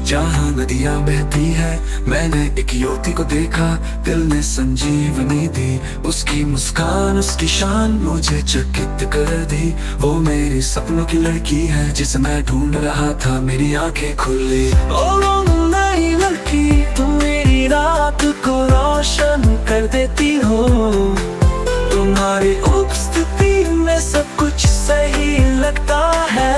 जहाँ नदियाँ बहती है, मैंने एक युवती को देखा, दिल ने संजीवनी दी। उसकी मुस्कान, उसकी शान मुझे चकित कर दी। वो मेरी सपनों की लड़की है, जिसे मैं ढूंढ रहा था। मेरी आंखें खुली। ओ नई लड़की, तुम मेरी रात को रोशन कर देती हो। तुम्हारी उपस्थिति में सब कुछ सही लगता है।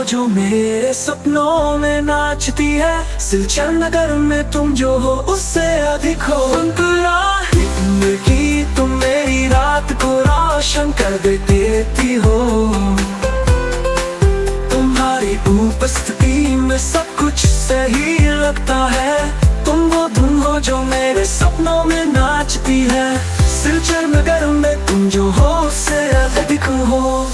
जो मेरे सपनों में नाचती है, सिलचर नगर में तुम जो हो उससे अधिक हो। जिंदगी तुम मेरी रात को रोशन कर देती हो। तुम्हारी उपस्थिति में सब कुछ सही लगता है। तुम वो धुन हो जो मेरे सपनों में नाचती है। सिलचर नगर में तुम जो हो उससे अधिक हो।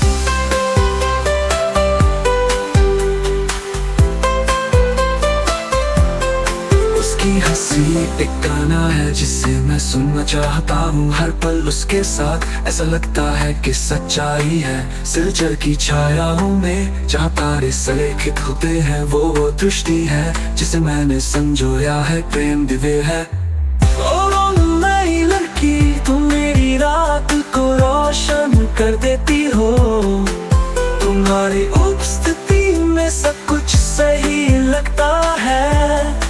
हंसी एक गाना है जिसे मैं सुनना चाहता हूँ हर पल उसके साथ। ऐसा लगता है कि सच्चाई है सिलचर की छायाओं में, जहाँ तारे सरेखित होते हैं। वो दृष्टि है जिसे मैंने संजोया है, प्रेम दिव्य है। ओ नई लड़की, तुम मेरी रात को रोशन कर देती हो। तुम्हारी उपस्थिति में सब कुछ सही लगता है।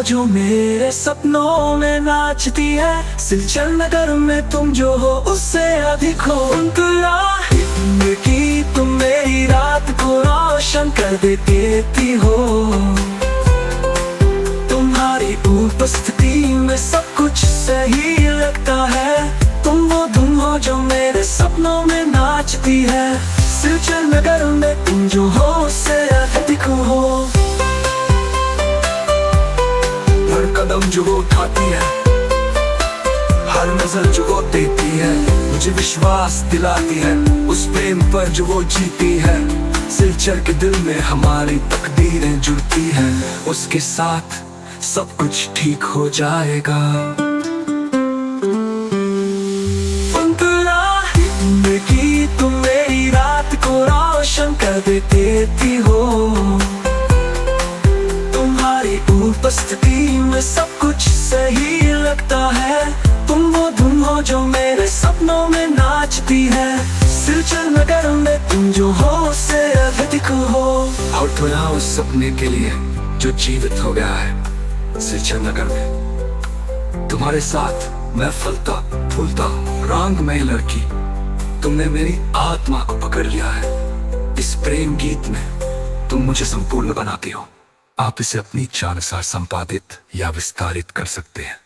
जो मेरे सपनों में नाचती है, सिलचर नगर में तुम जो हो उससे अधिक हो। जिंदगी तुम मेरी रात को रोशन कर देती हो। तुम्हारी उपस्थिति में सब कुछ सही लगता है। तुम वो धुन हो जो मेरे सपनों में नाचती है। सिलचर नगर में तुम जो हो उससे अधिक हो। हर कदम जो वो उठाती है, हर नजर जो वो देती है, मुझे विश्वास दिलाती है उस प्रेम पर जो वो जीती है। सिलचर के दिल में हमारी तकदीरें जुड़ती हैं। उसके साथ सब कुछ ठीक हो जाएगा। जिंदगी तुम मेरी रात को रोशन कर देती हो। उपस्थिति में सब कुछ सही लगता है। तुम वो धुन हो जो मेरे सपनों में नाचती है। सिलचर नगर में तुम जो हो उससे अधिक हो। और तो यहाँ उस सपने के लिए जो जीवित हो गया है सिलचर नगर में। तुम्हारे साथ मैं फलता फूलता रंगमय लड़की, तुमने मेरी आत्मा को पकड़ लिया है। इस प्रेम गीत में तुम मुझे संपूर्ण बनाती हो। आप इसे अपनी इच्छा अनुसार संपादित या विस्तारित कर सकते हैं।